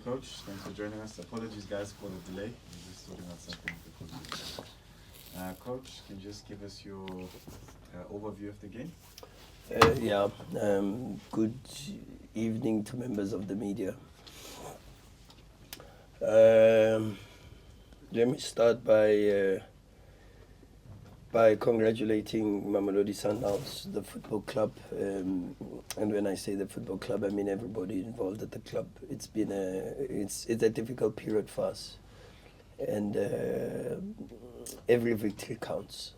Coach. Thanks for joining us. Apologies, guys, for the delay. We're just sorting out something before Coach, can you just give us your overview of the game? Good evening to members of the media. Let me start by congratulating Mamelodi Sundowns, the football club. And when I say the football club, I mean everybody involved at the club. It's been it's a difficult period for us, and every victory counts.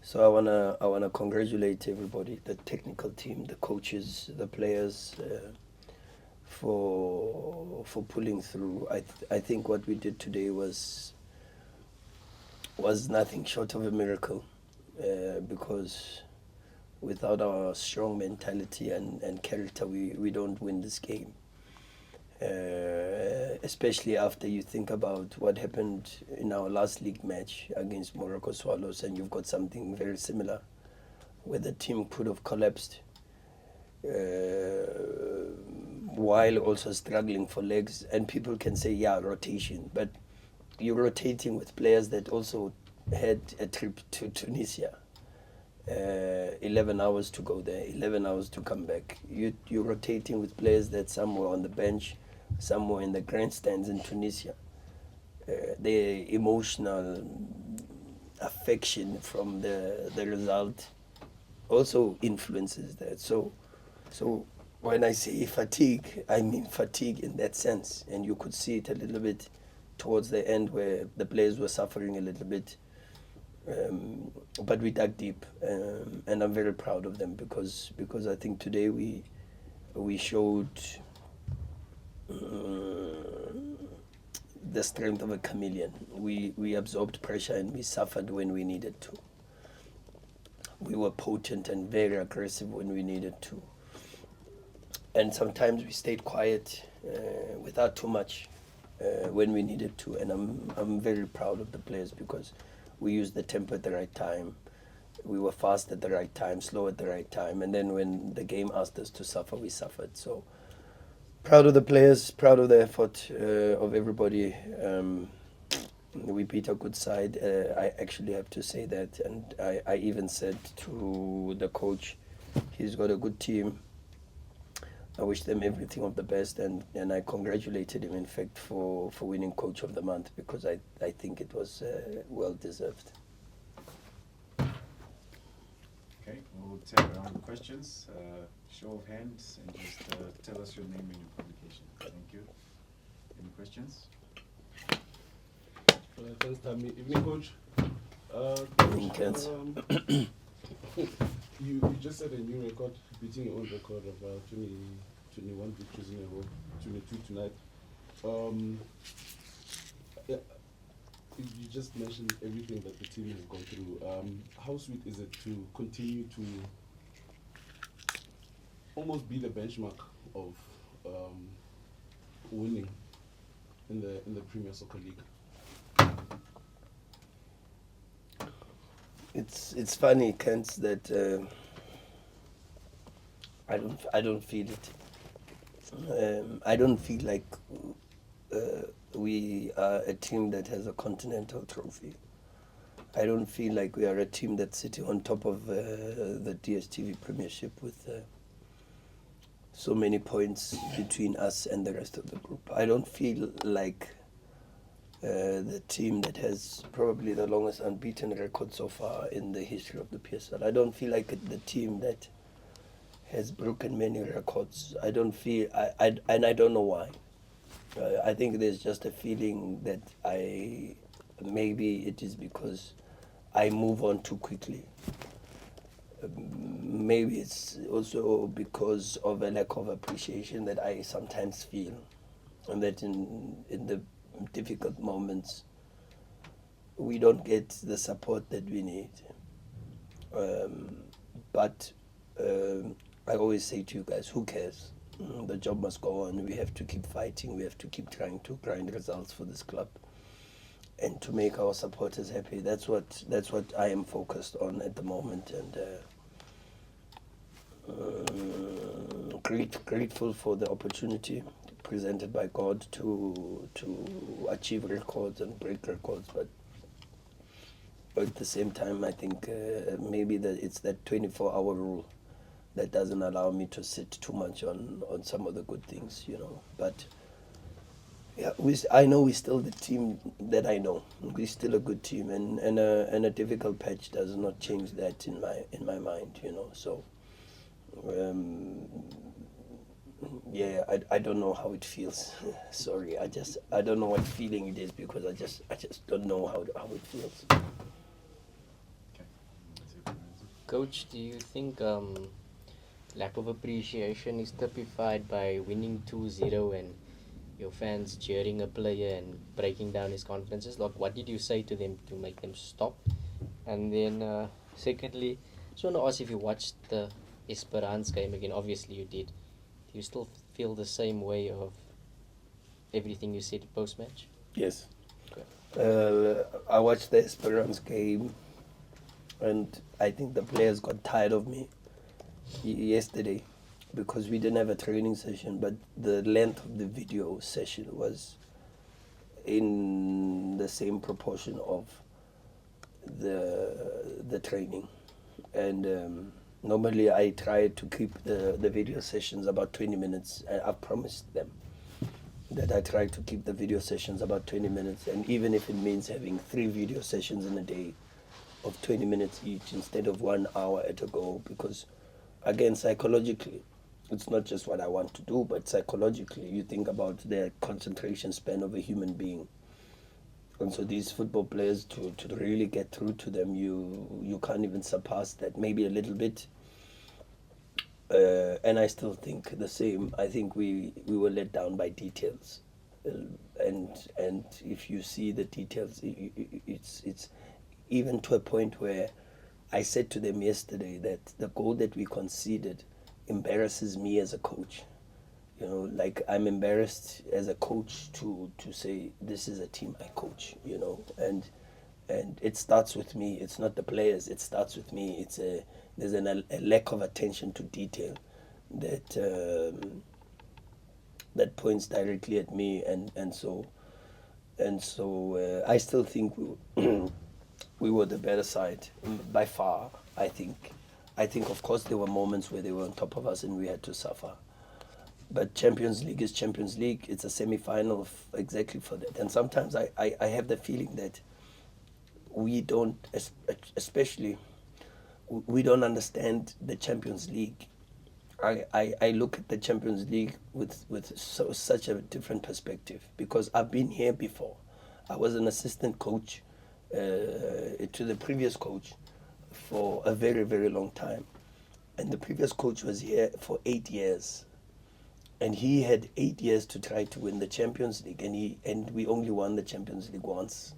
So I wanna congratulate everybody, the technical team, the coaches, the players, for pulling through. I think what we did today was nothing short of a miracle, because without our strong mentality and character, we don't win this game. Especially after you think about what happened in our last league match against Morocco Swallows, and you've got something very similar where the team could have collapsed while also struggling for legs. And people can say, yeah, rotation, but you're rotating with players that also had a trip to Tunisia. 11 hours to go there, 11 hours to come back. You're rotating with players that some were on the bench, some were in the grandstands in Tunisia. The emotional affection from the result also influences that. So when I say fatigue, I mean fatigue in that sense. And you could see it a little bit towards the end where the players were suffering a little bit. But we dug deep, and I'm very proud of them because I think today we showed the strength of a chameleon. We absorbed pressure and we suffered when we needed to. We were potent and very aggressive when we needed to. And sometimes we stayed quiet without too much when we needed to. And I'm very proud of the players because we used the tempo at the right time. We were fast at the right time, slow at the right time. And then when the game asked us to suffer, we suffered. So proud of the players, proud of the effort of everybody. We beat a good side. I actually have to say that. And I even said to the coach, he's got a good team. I wish them everything of the best, and I congratulated him, in fact, for winning Coach of the Month, because I think it was well deserved. Okay, we'll take around the questions. Show of hands, and just tell us your name and your publication. Thank you. Any questions? Thanks, Tammy. Evening, Coach. You just set a new record, beating your own record of 21 victories in a row, 22 tonight. You just mentioned everything that the team has gone through. How sweet is it to continue to almost be the benchmark of winning in the Premier Soccer League? It's funny, Kent, that I don't feel it. I don't feel like we are a team that has a continental trophy. I don't feel like we are a team that's sitting on top of the DStv Premiership with so many points between us and the rest of the group. I don't feel like the team that has probably the longest unbeaten record so far in the history of the PSL. I don't feel like the team that has broken many records. I don't feel, and I don't know why. I think there's just a feeling that maybe it is because I move on too quickly. Maybe it's also because of a lack of appreciation that I sometimes feel, and that in the difficult moments we don't get the support that we need. But I always say to you guys, who cares? The job must go on. We have to keep fighting. We have to keep trying to grind results for this club and to make our supporters happy. That's what I am focused on at the moment, and grateful for the opportunity. presented by God to achieve records and break records, but at the same time, I think maybe it's that 24-hour rule that doesn't allow me to sit too much on some of the good things, you know. But yeah, I know we're still the team that I know. We're still a good team, and a difficult patch does not change that in my mind, you know. So yeah, I don't know how it feels. Sorry, I don't know what feeling it is, because I just don't know how it feels. Okay. That's it. Coach, do you think lack of appreciation is typified by winning 2-0 and your fans cheering a player and breaking down his confidences? Like, what did you say to them to make them stop? And then secondly, I just want to ask if you watched the Esperance game again. Obviously you did. Do you still feel the same way of everything you said post-match? Yes. Okay. I watched the Esperance game, and I think the players got tired of me yesterday, because we didn't have a training session, but the length of the video session was in the same proportion of the training. And normally I try to keep the video sessions about 20 minutes, and I've promised them that I try to keep the video sessions about 20 minutes, and even if it means having 3 video sessions in a day of 20 minutes each instead of 1 hour at a go, because again, psychologically, it's not just what I want to do, but psychologically, you think about the concentration span of a human being. And so these football players, to really get through to them, you can't even surpass that, maybe a little bit. And I still think the same. I think we were let down by details. And if you see the details, it's even to a point where I said to them yesterday that the goal that we conceded embarrasses me as a coach. You know, like, I'm embarrassed as a coach to say this is a team I coach, you know, and it starts with me. It's not the players, it starts with me. There's a lack of attention to detail that points directly at me, and so I still think we were the better side by far. I think of course there were moments where they were on top of us and we had to suffer. But Champions League is Champions League. It's a semi-final exactly for that. And sometimes I have the feeling that we don't, especially, we don't understand the Champions League. I look at the Champions League with such a different perspective, because I've been here before. I was an assistant coach to the previous coach for a very, very long time. And the previous coach was here for 8 years. And he had 8 years to try to win the Champions League, and we only won the Champions League once.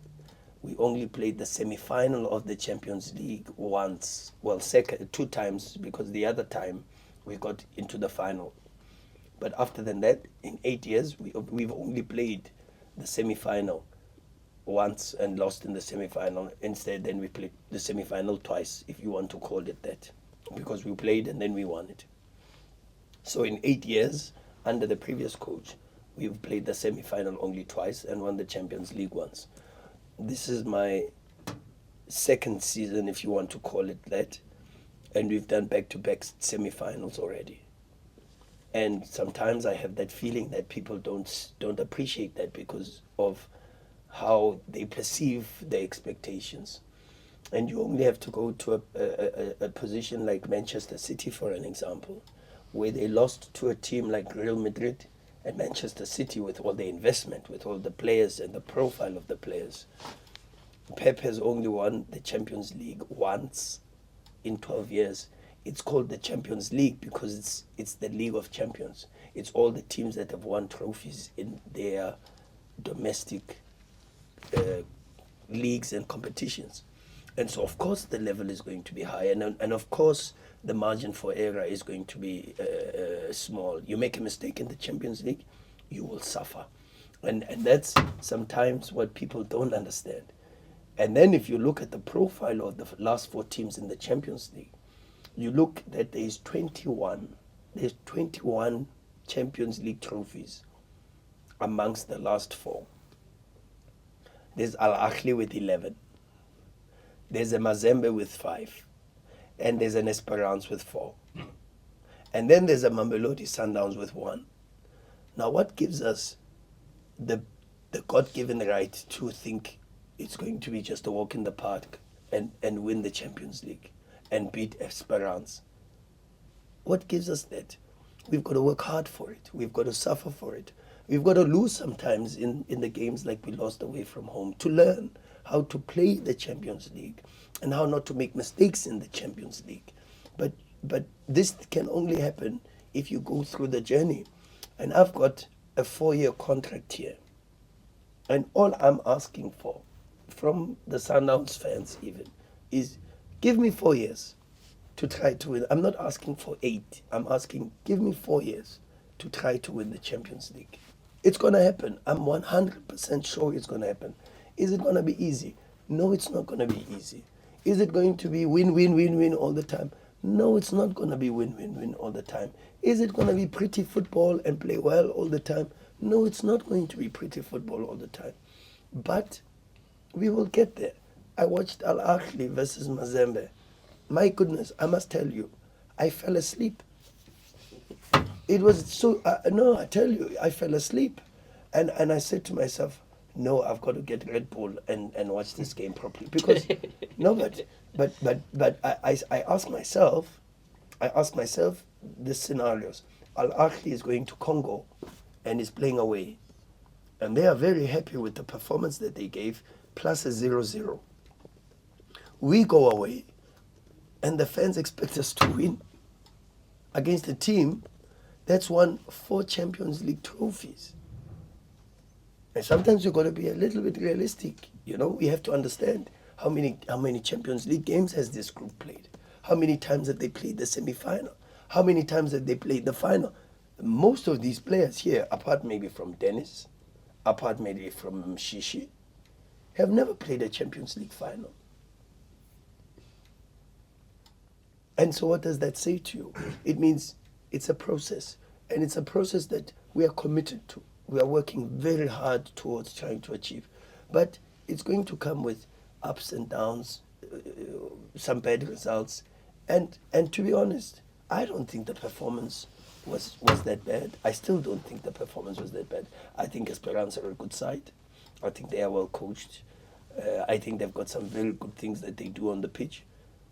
We only played the semi-final of the Champions League once. Well, 2 times, because the other time we got into the final. But after that, in 8 years, we've only played the semi-final once and lost in the semi-final. Instead, then we played the semi-final twice, if you want to call it that, because we played and then we won it. So in 8 years, under the previous coach, we've played the semi-final only twice and won the Champions League once. This is my second season, if you want to call it that, and we've done back-to-back semi-finals already. And sometimes I have that feeling that people don't appreciate that because of how they perceive their expectations. And you only have to go to a position like Manchester City, for an example, where they lost to a team like Real Madrid and Manchester City with all the investment, with all the players and the profile of the players. Pep has only won the Champions League once in 12 years. It's called the Champions League because it's the League of Champions. It's all the teams that have won trophies in their domestic leagues and competitions. And so, of course, the level is going to be high. And of course, the margin for error is going to be small. You make a mistake in the Champions League, you will suffer. And that's sometimes what people don't understand. And then if you look at the profile of the last 4 teams in the Champions League, you look that there's 21 Champions League trophies amongst the last 4. There's Al Ahly with 11. There's a Mazembe with 5. And there's an Esperance with 4. And then there's a Mamelodi Sundowns with 1. Now, what gives us the God-given right to think it's going to be just a walk in the park and win the Champions League and beat Esperance? What gives us that? We've got to work hard for it. We've got to suffer for it. We've got to lose sometimes in the games like we lost away from home to learn how to play the Champions League and how not to make mistakes in the Champions League. But this can only happen if you go through the journey. And I've got a 4-year contract here. And all I'm asking for from the Sundowns fans even is give me 4 years to try to win. I'm not asking for 8. I'm asking give me 4 years to try to win the Champions League. It's going to happen. I'm 100% sure it's going to happen. Is it going to be easy? No, it's not going to be easy. Is it going to be win, win, win, win all the time? No, it's not going to be win, win, win all the time. Is it going to be pretty football and play well all the time? No, it's not going to be pretty football all the time. But we will get there. I watched Al Ahly versus Mazembe. My goodness, I must tell you, I fell asleep. It was so, no, I tell you, I fell asleep. And I said to myself, no, I've got to get Red Bull and watch this game properly. Because, no, but I asked myself the scenarios. Al Ahly is going to Congo and is playing away. And they are very happy with the performance that they gave, plus a 0-0. We go away, and the fans expect us to win against a team that's won 4 Champions League trophies. And sometimes you've got to be a little bit realistic. You know, we have to understand how many Champions League games has this group played? How many times have they played the semi-final? How many times have they played the final? Most of these players here, apart maybe from Dennis, apart maybe from Mshishi, have never played a Champions League final. And so what does that say to you? It means it's a process. And it's a process that we are committed to. We are working very hard towards trying to achieve. But it's going to come with ups and downs, some bad results. And to be honest, I don't think the performance was that bad. I still don't think the performance was that bad. I think Esperance are a good side. I think they are well coached. I think they've got some very good things that they do on the pitch.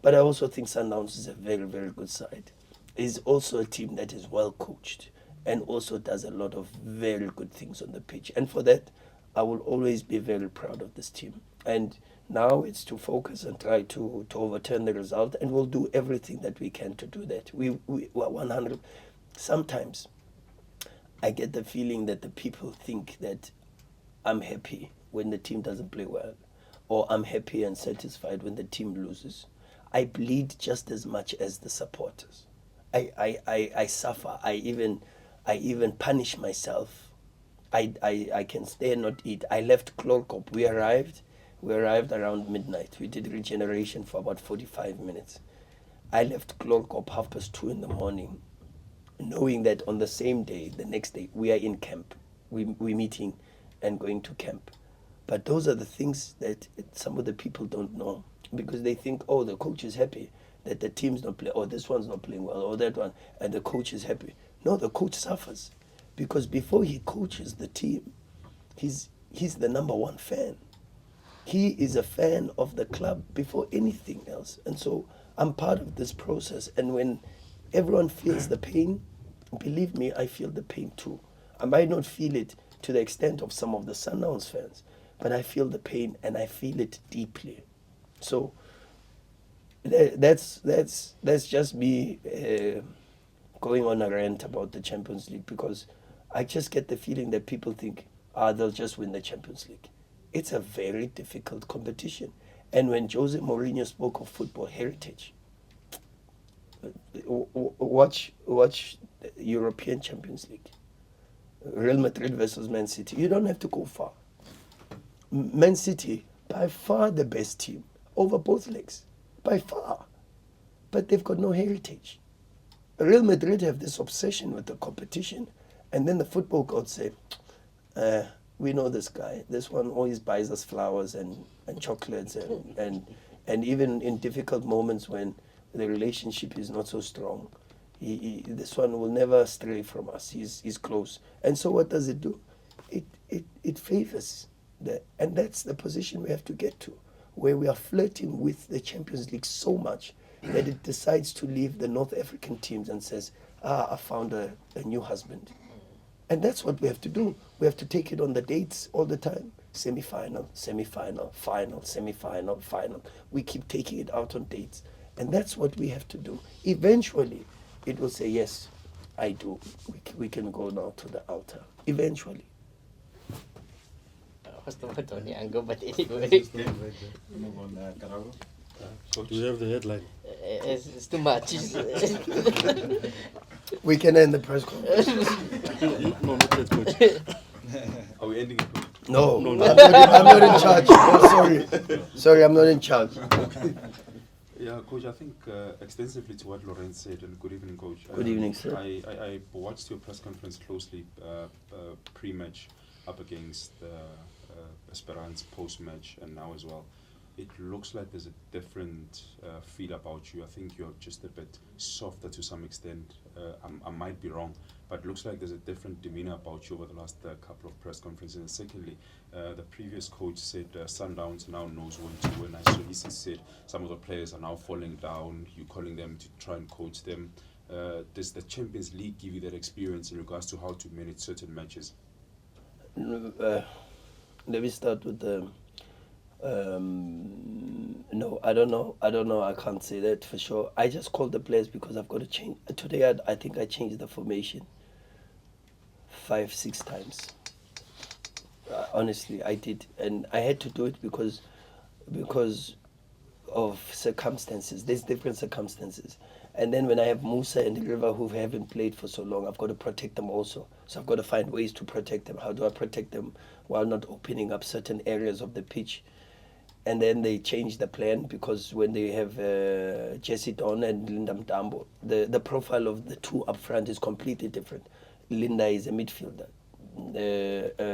But I also think Sundowns is a very, very good side. It's also a team that is well coached and also does a lot of very good things on the pitch. And for that, I will always be very proud of this team. And now it's to focus and try to overturn the result, and we'll do everything that we can to do that. We 100. Sometimes I get the feeling that the people think that I'm happy when the team doesn't play well, or I'm happy and satisfied when the team loses. I bleed just as much as the supporters. I suffer. I even punish myself. I can stay and not eat. I left Klorkop. We arrived around midnight. We did regeneration for about 45 minutes. I left Klorkop 2:30 in the morning, knowing that on the same day, the next day, we are in camp. We're meeting and going to camp. But those are the things that some of the people don't know, because they think, oh, the coach is happy that the team's not playing, or this one's not playing well, or that one, and the coach is happy. No, the coach suffers, because before he coaches the team, he's the number one fan. He is a fan of the club before anything else. And so I'm part of this process. And when everyone feels the pain, believe me, I feel the pain too. I might not feel it to the extent of some of the Sundowns fans, but I feel the pain, and I feel it deeply. So that's just me going on a rant about the Champions League, because I just get the feeling that people think, they'll just win the Champions League. It's a very difficult competition. And when Jose Mourinho spoke of football heritage, watch European Champions League. Real Madrid versus Man City. You don't have to go far. Man City, by far the best team, over both legs, by far. But they've got no heritage. Real Madrid have this obsession with the competition, and then the football gods say, We know this guy. This one always buys us flowers and chocolates and even in difficult moments when the relationship is not so strong, this one will never stray from us. He's close. And so what does it do? It favors and that's the position we have to get to, where we are flirting with the Champions League so much that it decides to leave the North African teams and says, I found a new husband. And that's what we have to do. We have to take it on the dates all the time. Semi-final, semi-final, final, semi-final, final. We keep taking it out on dates. And that's what we have to do. Eventually, it will say, yes, I do. We can go now to the altar. Eventually. Was the what on the angle, but anyway, Move on, Karabo. Do we have the headline? it's too much. We can end the press conference. No, not that, coach. Are we ending it? No, No, I'm not in charge. Oh, sorry, I'm not in charge. Yeah, Coach, I think extensively to what Lorenz said, and good evening, Coach. Good evening, sir. I watched your press conference closely pre-match up against Esperance post-match and now as well. It looks like there's a different feel about you. I think you're just a bit softer to some extent. I might be wrong, but it looks like there's a different demeanor about you over the last couple of press conferences. And secondly, the previous coach said Sundowns now knows when to win. I saw he said some of the players are now falling down. You're calling them to try and coach them. Does the Champions League give you that experience in regards to how to manage certain matches? Let me start with the... no, I don't know. I can't say that for sure. I just called the players because I've got to change. Today, I think I changed the formation 5-6 times. Honestly, I did. And I had to do it because of circumstances. There's different circumstances. And then when I have Musa and River who haven't played for so long, I've got to protect them also. So I've got to find ways to protect them. How do I protect them while not opening up certain areas of the pitch? And then they change the plan because when they have Jesse Don and Linda Mtambo, the profile of the two up front is completely different. Linda is a midfielder.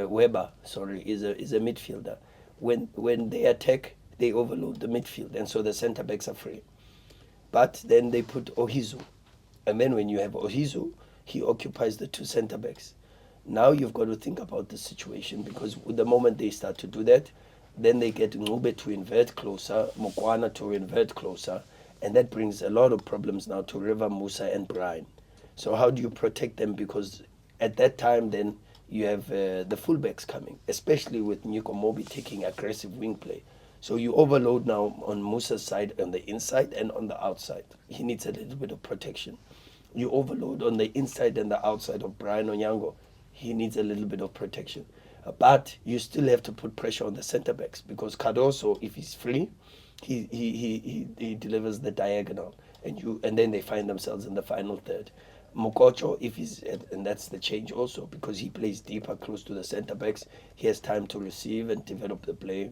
Weber, is a midfielder. When they attack, they overload the midfield, and so the centre backs are free. But then they put Ohizu, and then when you have Ohizu, he occupies the two centre backs. Now you've got to think about the situation, because the moment they start to do that, then they get Ngube to invert closer, Mokwena to invert closer, and that brings a lot of problems now to River, Musa, and Brian. So how do you protect them? Because at that time, then you have the fullbacks coming, especially with Nico Mobi taking aggressive wing play. So you overload now on Musa's side on the inside and on the outside. He needs a little bit of protection. You overload on the inside and the outside of Brian Onyango. He needs a little bit of protection. But you still have to put pressure on the centre backs, because Cardoso, if he's free, he delivers the diagonal, and then they find themselves in the final third. Mokocho, if he's, and that's the change also, because he plays deeper close to the centre backs, he has time to receive and develop the play.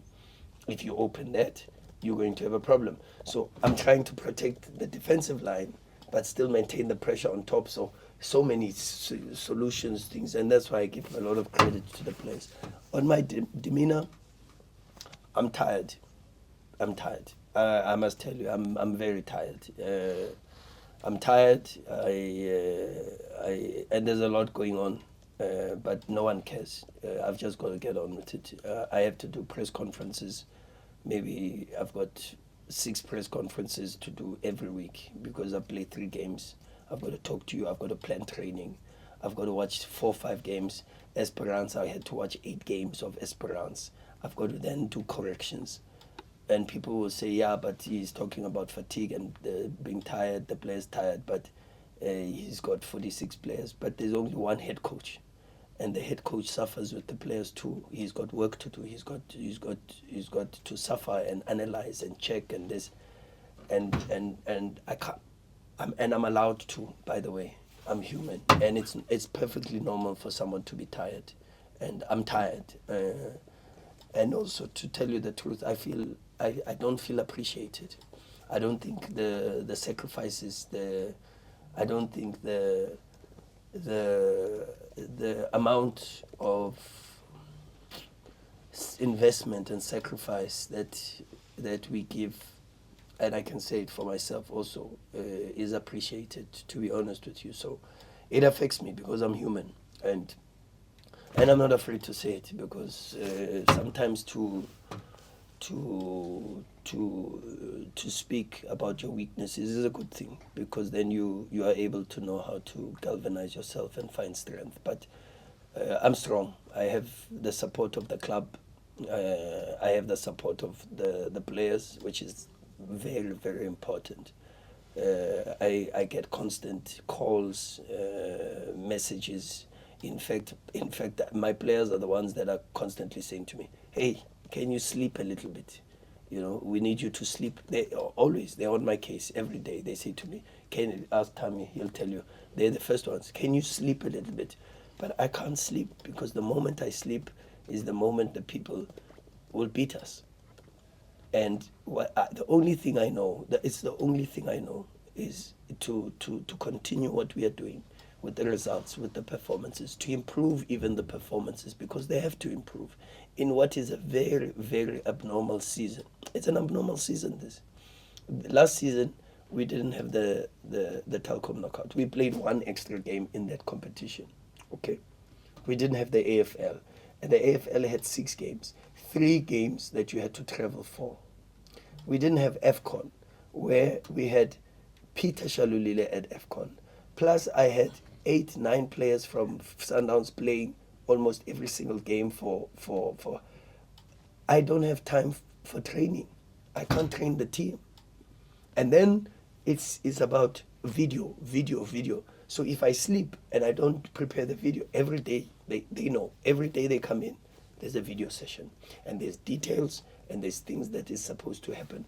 If you open that, you're going to have a problem. So I'm trying to protect the defensive line, but still maintain the pressure on top. So many solutions, things, and that's why I give a lot of credit to the players. On my demeanor, I'm tired. I must tell you, I'm very tired. I'm tired. And there's a lot going on, but no one cares. I've just got to get on with it. I have to do press conferences. Maybe I've got 6 press conferences to do every week, because I play 3 games. I've got to talk to you. I've got to plan training. I've got to watch 4 or 5 games. Esperance, I had to watch 8 games of Esperance. I've got to then do corrections. And people will say, yeah, but he's talking about fatigue and being tired, the player's tired, but he's got 46 players. But there's only one head coach, and the head coach suffers with the players too. He's got work to do. He's got to suffer and analyze and check and this, and I can't. I'm allowed to, by the way. I'm human, and it's perfectly normal for someone to be tired, and I'm tired. And also, to tell you the truth, I don't feel appreciated. I don't think the sacrifices, I don't think the amount of investment and sacrifice that we give, and I can say it for myself also, is appreciated, to be honest with you. So it affects me because I'm human, and I'm not afraid to say it, because sometimes to speak about your weaknesses is a good thing, because then you are able to know how to galvanize yourself and find strength. But I'm strong. I have the support of the club. I have the support of the players, which is very, very important. I get constant calls, messages. In fact, my players are the ones that are constantly saying to me, "Hey, can you sleep a little bit? You know, we need you to sleep." They're on my case every day. They say to me, "Can you ask Tammy? He'll tell you." They're the first ones. "Can you sleep a little bit?" But I can't sleep, because the moment I sleep is the moment the people will beat us. And the only thing I know, is to continue what we are doing with the results, with the performances, to improve even the performances, because they have to improve in what is a very, very abnormal season. It's an abnormal season, this. Last season, we didn't have the Telkom knockout. We played one extra game in that competition, okay? We didn't have the AFL. And the AFL had 6 games, 3 games that you had to travel for. We didn't have AFCON, where we had Peter Shalulile at AFCON. Plus, I had 8, 9 players from Sundowns playing almost every single game for. I don't have time for training. I can't train the team. And then it's about video. So if I sleep and I don't prepare the video, every day, they know. Every day they come in, there's a video session. And there's details, and there's things that is supposed to happen.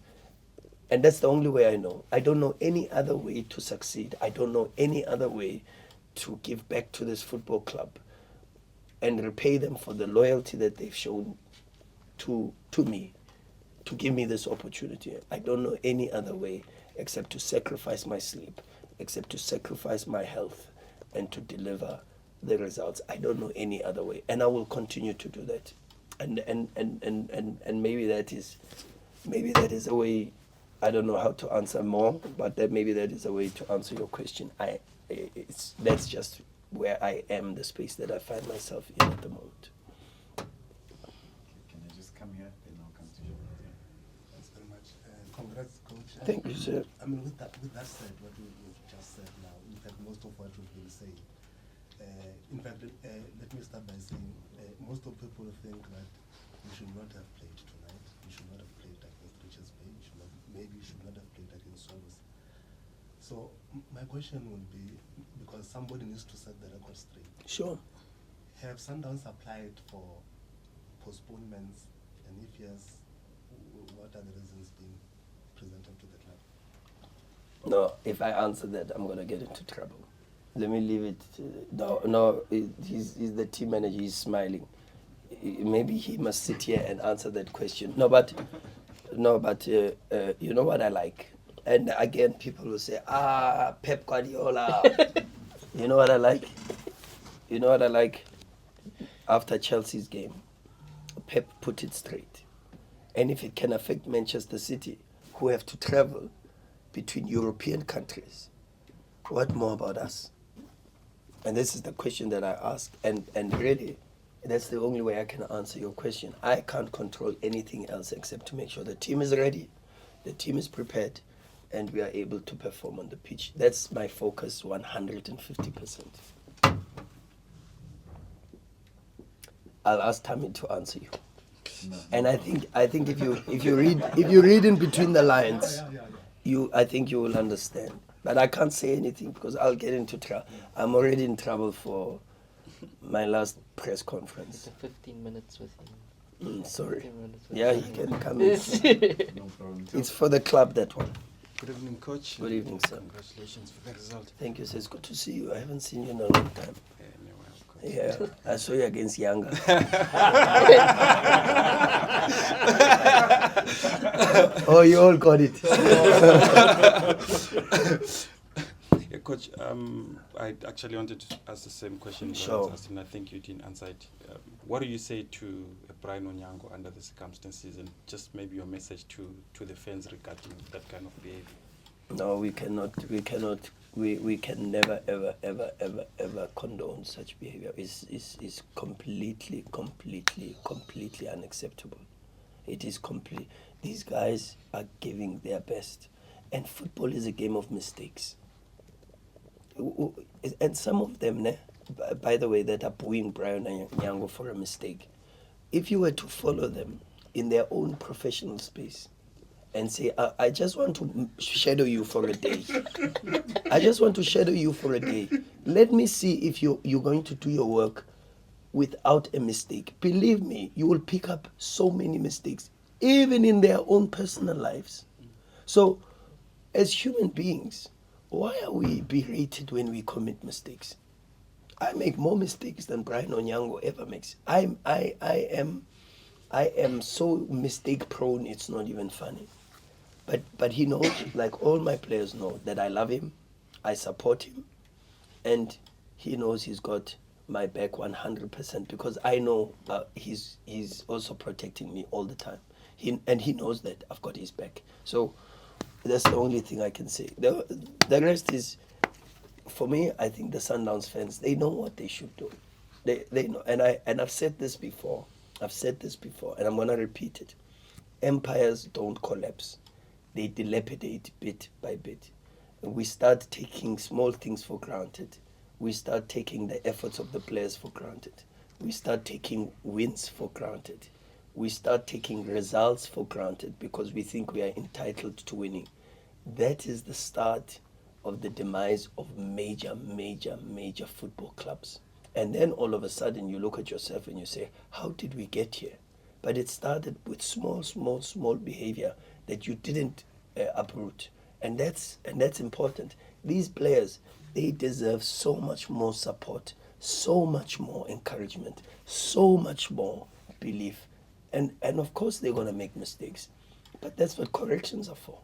And that's the only way I know. I don't know any other way to succeed. I don't know any other way to give back to this football club and repay them for the loyalty that they've shown to me, to give me this opportunity. I don't know any other way except to sacrifice my sleep, except to sacrifice my health, and to deliver the results. I don't know any other way, and I will continue to do that. And maybe that is a way. I don't know how to answer more, but maybe that is a way to answer your question. That's just where I am, the space that I find myself in at the moment. Can I just come here? Then I'll come to you. Thanks very much. Congrats, coach. Thank you, sir. I mean, with that said, what you've just said now, in fact, most of what we've been saying. In fact, let me start by saying most of people think that we should not have played tonight. We should not have played against Richards Bay. Maybe you should not have played against Swallows. So my question would be, because somebody needs to set the record straight. Sure. Have Sundowns applied for postponements, and if yes, what are the reasons being presented to the club? No, if I answer that, I'm going to get into trouble. Let me leave it. No, he's the team manager. He's smiling. Maybe he must sit here and answer that question. No, but you know what I like? And again, people will say, Pep Guardiola. You know what I like? You know what I like? After Chelsea's game, Pep put it straight. And if it can affect Manchester City, who have to travel between European countries, what more about us? And this is the question that I ask. And really, that's the only way I can answer your question. I can't control anything else except to make sure the team is ready, the team is prepared, and we are able to perform on the pitch. That's my focus, 150%. I'll ask Tammy to answer you. No. And I think if you read in between the lines, I think you will understand. But I can't say anything because I'll get into trouble. I'm already in trouble for my last press conference. It's 15 minutes with him. Sorry. 15 minutes with Yeah, him. he can come in. No problem. It's for the club, that one. Good evening, Coach. Good evening, sir. Congratulations for the result. Thank you, sir. It's good to see you. I haven't seen you in a long time. Anyway, of course. Yeah, I saw you against Younger. Oh, you all got it. Yeah, Coach, I actually wanted to ask the same question. Sure. I asked him, I think you didn't answer it. what do you say to Brian Onyango under the circumstances, and just maybe your message to the fans regarding that kind of behavior? No, we can never, ever condone such behavior. It's completely unacceptable. It is complete. These guys are giving their best. And football is a game of mistakes. And some of them, by the way, that are booing Brian Onyango for a mistake, if you were to follow them in their own professional space, and say, I just want to shadow you for a day. I just want to shadow you for a day. Let me see if you're going to do your work without a mistake. Believe me, you will pick up so many mistakes, even in their own personal lives. So, as human beings, why are we berated when we commit mistakes? I make more mistakes than Brian Onyango ever makes. I am so mistake prone, it's not even funny. But he knows, like all my players know, that I love him, I support him, and he knows he's got my back 100% because I know he's also protecting me all the time. He knows that I've got his back. So that's the only thing I can say. The rest is, for me, I think the Sundowns fans, they know what they should do. They know, and I've said this before, and I'm gonna repeat it. Empires don't collapse. They dilapidate bit by bit. We start taking small things for granted. We start taking the efforts of the players for granted. We start taking wins for granted. We start taking results for granted because we think we are entitled to winning. That is the start of the demise of major football clubs. And then all of a sudden you look at yourself and you say, how did we get here? But it started with small behavior that you didn't uproot. And that's important. These players, they deserve so much more support, so much more encouragement, so much more belief. And of course they're going to make mistakes. But that's what corrections are for.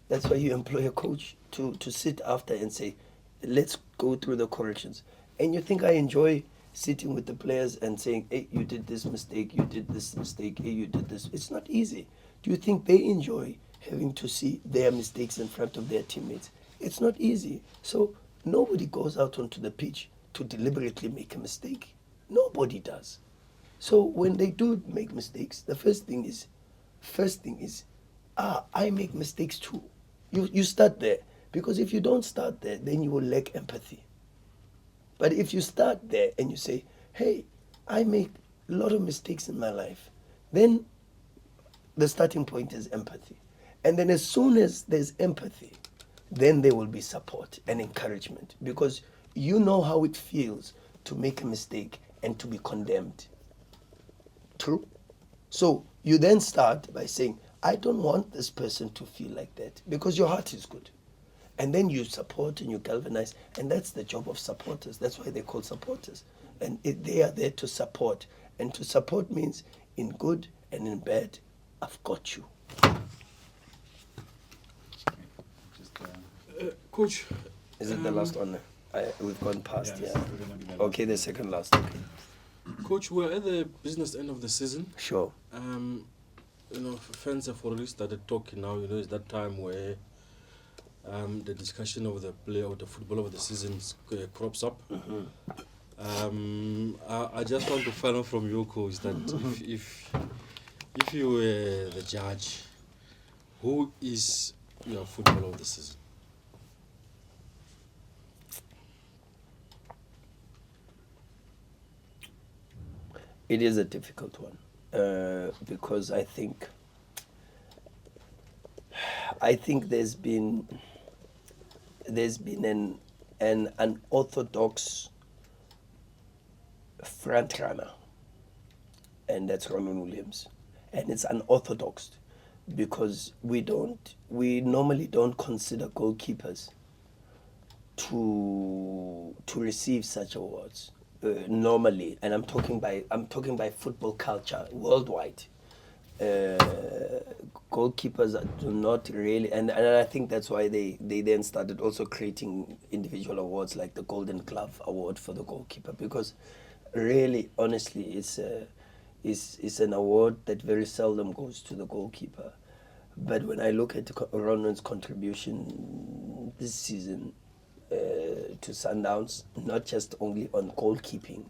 That's why you employ a coach to sit after and say, let's go through the corrections. And you think I enjoy sitting with the players and saying, hey, you did this mistake, you did this mistake, hey, you did this. It's not easy. Do you think they enjoy having to see their mistakes in front of their teammates? It's not easy. So nobody goes out onto the pitch to deliberately make a mistake. Nobody does. So when they do make mistakes, the first thing is, I make mistakes too. You start there. Because if you don't start there, then you will lack empathy. But if you start there and you say, hey, I make a lot of mistakes in my life, then the starting point is empathy. And then as soon as there's empathy, then there will be support and encouragement because you know how it feels to make a mistake and to be condemned. True? So you then start by saying, I don't want this person to feel like that because your heart is good. And then you support and you galvanize, and that's the job of supporters. That's why they're called supporters. And they are there to support. And to support means in good and in bad, I've got you. Coach. Is it the last one? We've gone past, Yes, yeah. we're gonna be the Okay, the second last. Okay. Coach, we're at the business end of the season. Sure. Fans have already started talking now. It's that time where the discussion of the play of the football of the season crops up. I just want to find out from you, coach, that if you were the judge, who is your footballer of the season? It is a difficult one because I think there's been an unorthodox front runner, and that's Roman Williams, and it's unorthodox because we normally don't consider goalkeepers to receive such awards. Normally, and I'm talking by football culture worldwide. Goalkeepers do not really, and I think that's why they then started also creating individual awards like the Golden Glove Award for the goalkeeper, because Really, honestly, it's an award that very seldom goes to the goalkeeper. But when I look at Ronwen's contribution this season to Sundowns, not just only on goalkeeping,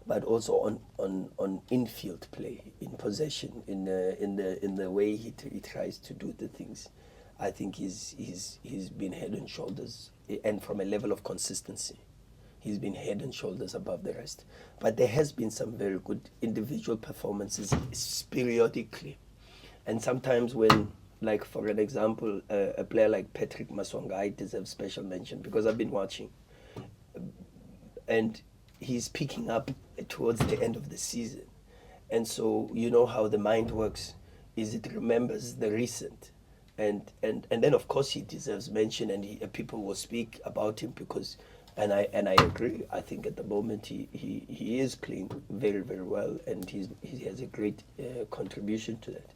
but also on infield play, in possession, in the way he tries to do the things, I think he's been head and shoulders, and from a level of consistency, he's been head and shoulders above the rest. But there has been some very good individual performances periodically, and sometimes when, like for an example, a player like Patrick Maswangai deserves special mention because I've been watching, and he's picking up towards the end of the season. And so you know how the mind works, is it remembers the recent. And then of course he deserves mention, and people will speak about him because, and I agree, I think at the moment he is playing very, very well, and he has a great contribution to that.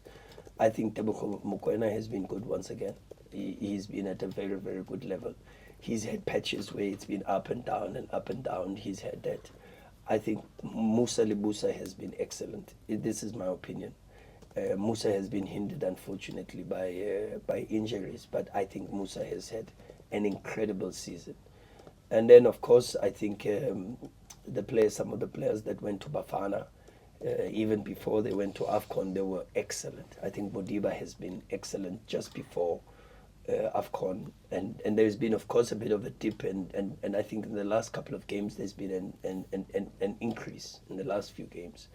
I think Sekhukhune Mokwena has been good once again. He's been at a very, very good level. He's had patches where it's been up and down and up and down. He's had that. I think Musa Libusa has been excellent. This is my opinion. Musa has been hindered, unfortunately, by injuries, but I think Musa has had an incredible season. And then, of course, I think some of the players that went to Bafana, even before they went to AFCON, they were excellent. I think Modiba has been excellent just before AFCON, and there's been, of course, a bit of a dip, and I think in the last couple of games there's been an increase in the last few games.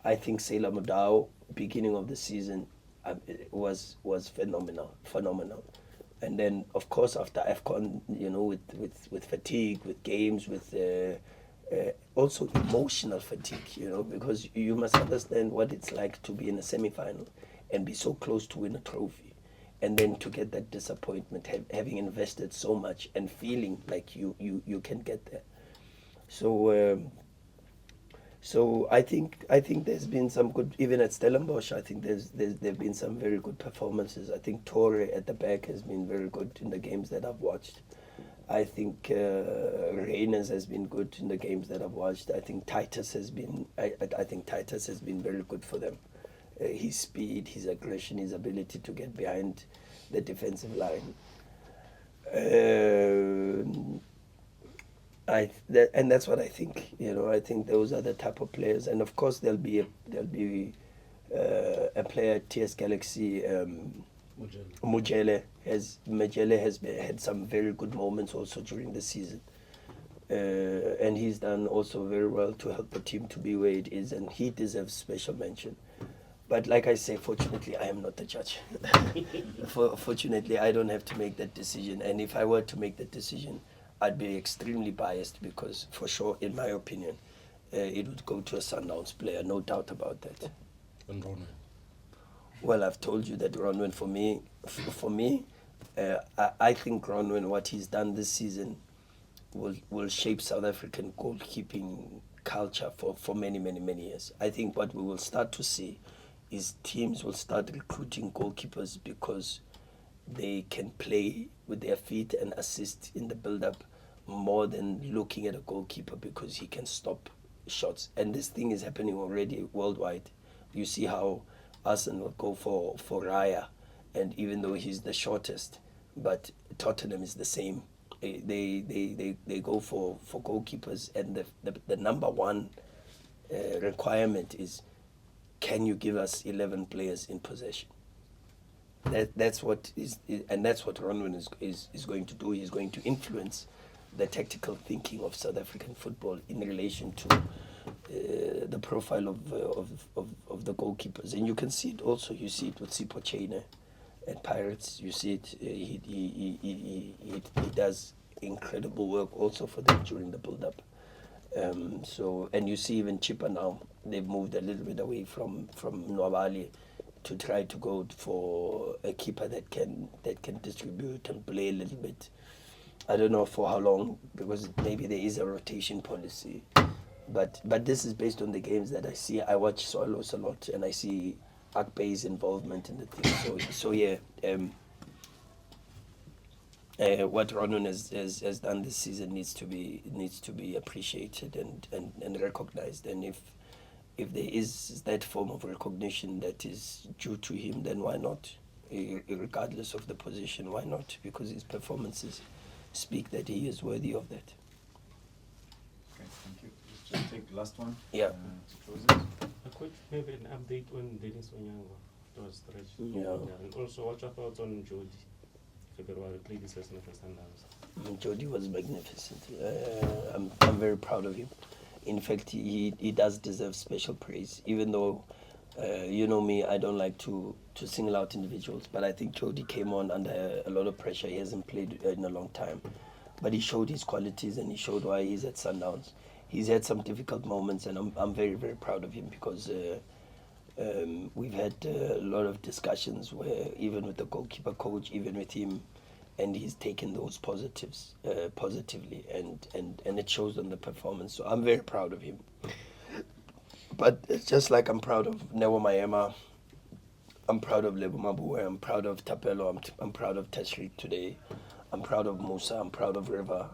I think Sailor Modao, beginning of the season, was phenomenal. And then, of course, after AFCON, with fatigue, with games, with also emotional fatigue, because you must understand what it's like to be in a semi-final and be so close to win a trophy, and then to get that disappointment, having invested so much and feeling like you can get there. So I think there's been some good, even at Stellenbosch. I think there've been some very good performances. I think Torre at the back has been very good in the games that I've watched. I think Reyners has been good in the games that I've watched. I think Titus has been. I think Titus has been very good for them. His speed, his aggression, his ability to get behind the defensive line. And that's what I think. I think those are the type of players, and of course there'll be a player at TS Galaxy. Mujele has had some very good moments also during the season, and he's done also very well to help the team to be where it is, and he deserves special mention. But like I say, fortunately, I am not the judge. Fortunately, I don't have to make that decision, and if I were to make that decision, I'd be extremely biased, because for sure, in my opinion, it would go to a Sundowns player, no doubt about that. And Ronwen. Well, I've told you that Ronwen, for me, I think Ronwen, what he's done this season, will shape South African goalkeeping culture for many, many, many years. I think what we will start to see is teams will start recruiting goalkeepers because they can play with their feet and assist in the build-up more than looking at a goalkeeper because he can stop shots. And this thing is happening already worldwide. You see how Arsenal go for Raya, and even though he's the shortest, but Tottenham is the same. They go for goalkeepers, and the number one requirement is, can you give us 11 players in possession? That's what Ronwen is going to do. He's going to influence the tactical thinking of South African football in relation to the profile of the goalkeepers. And you can see it also. You see it with Sipho Chainer at Pirates. You see it. He does incredible work also for them during the build-up. And you see even Chipper now. They've moved a little bit away from Nwabali to try to go for a keeper that can distribute and play a little bit. I don't know for how long, because maybe there is a rotation policy. But this is based on the games that I see. I watch Swallows a lot, and I see Akpe's involvement in the thing. So yeah, what Ronan has done this season needs to be appreciated and recognized. And if there is that form of recognition that is due to him, then why not? Regardless of the position, why not? Because his performances speak that he is worthy of that. Okay, thank you. Just take the last one. Yeah. To close it. Could maybe an update on Dennis Onyango after stretch. Yeah. And also, what's your thoughts on Jody? February played this season for Sundowns. Jody was magnificent. I'm very proud of him. In fact, he does deserve special praise, even though, you know me, I don't like to single out individuals, but I think Jody came on under a lot of pressure. He hasn't played in a long time, but he showed his qualities and he showed why he's at Sundowns. He's had some difficult moments, and I'm very, very proud of him because we've had a lot of discussions where even with the goalkeeper coach, even with him, and he's taken those positives positively, and it shows on the performance. So I'm very proud of him. But it's just like I'm proud of Newo Maema, I'm proud of Lebo Mabue, I'm proud of Tapelo, I'm proud of Tashrik today, I'm proud of Musa, I'm proud of River.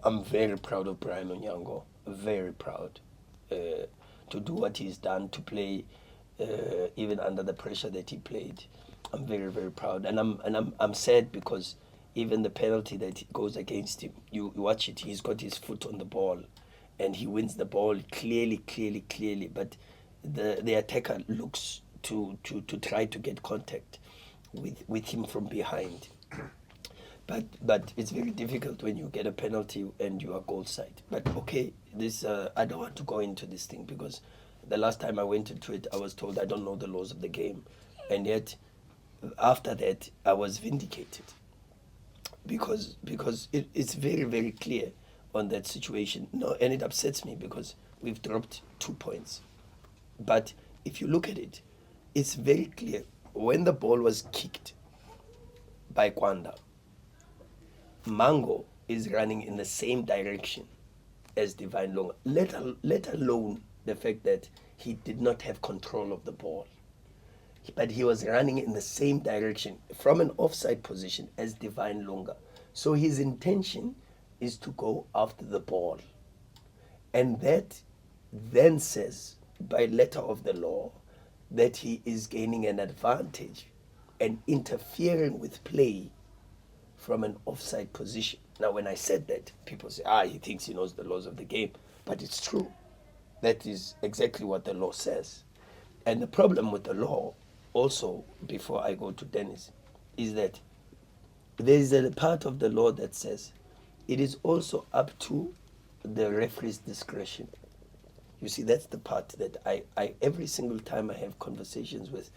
I'm very proud of Brian Onyango, very proud to do what he's done, to play even under the pressure that he played. I'm very, very proud, and I'm sad because even the penalty that goes against him, you watch it, he's got his foot on the ball, and he wins the ball clearly, but the attacker looks to try to get contact with him from behind. But it's very difficult when you get a penalty and you are goal side. But okay, this I don't want to go into this thing because the last time I went into it, I was told I don't know the laws of the game, and yet after that I was vindicated because it's very, very clear on that situation. No, and it upsets me because we've dropped 2 points. But if you look at it, it's very clear when the ball was kicked by Kwanda, Mango is running in the same direction as Divine Longa, let alone the fact that he did not have control of the ball. But he was running in the same direction from an offside position as Divine Longa. So his intention is to go after the ball. And that then says, by letter of the law, that he is gaining an advantage and interfering with play from an offside position. Now, when I said that, people say, he thinks he knows the laws of the game. But it's true. That is exactly what the law says. And the problem with the law, also, before I go to Dennis, is that there is a part of the law that says it is also up to the referee's discretion. You see, that's the part that I every single time I have conversations with,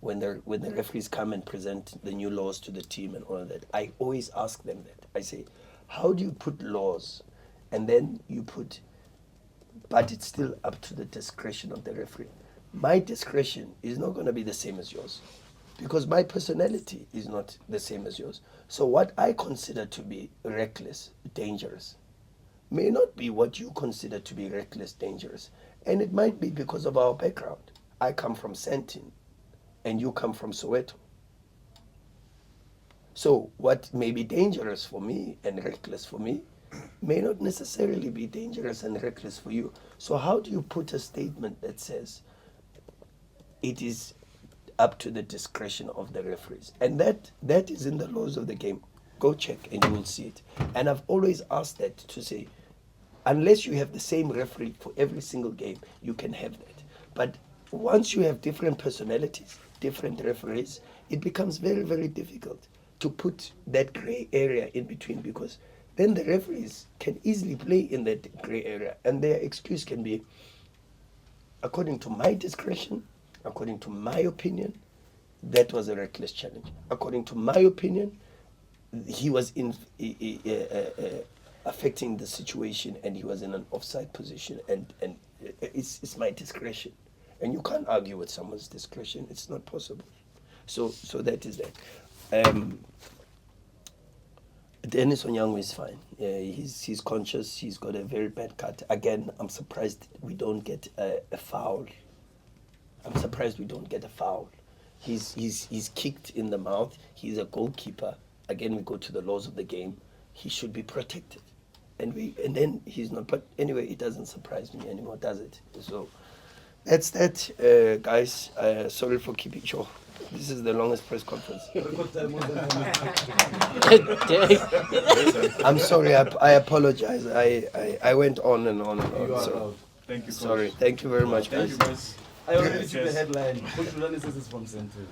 when the referees come and present the new laws to the team and all of that, I always ask them that. I say, how do you put laws and then you put, but it's still up to the discretion of the referee? My discretion is not going to be the same as yours because my personality is not the same as yours. So what I consider to be reckless, dangerous, may not be what you consider to be reckless, dangerous. And it might be because of our background. I come from Sandton and you come from Soweto. So what may be dangerous for me and reckless for me may not necessarily be dangerous and reckless for you. So how do you put a statement that says it is up to the discretion of the referees? And that is in the laws of the game. Go check and you will see it. And I've always asked that to say, unless you have the same referee for every single game, you can have that. But once you have different personalities, different referees, it becomes very, very difficult to put that gray area in between, because then the referees can easily play in that gray area and their excuse can be, according to my discretion, according to my opinion, that was a reckless challenge. According to my opinion, he was affecting the situation and he was in an offside position, and it's my discretion. And you can't argue with someone's discretion. It's not possible. So that is that. Dennis Onyango is fine. He's conscious. He's got a very bad cut. Again, I'm surprised we don't get a foul. I'm surprised we don't get a foul. He's kicked in the mouth. He's a goalkeeper. again, we go to the laws of the game. He should be protected. And then he's not. But anyway, it doesn't surprise me anymore, does it? So that's that, guys. Sorry for keeping short. This is the longest press conference. I'm sorry. I apologize. I went on and on and on. You are So allowed. Thank you, Coach. sorry. Thank you very much, Thank guys. you, guys. I already see the Cheers. headline. Coach Rulani says it's from Central.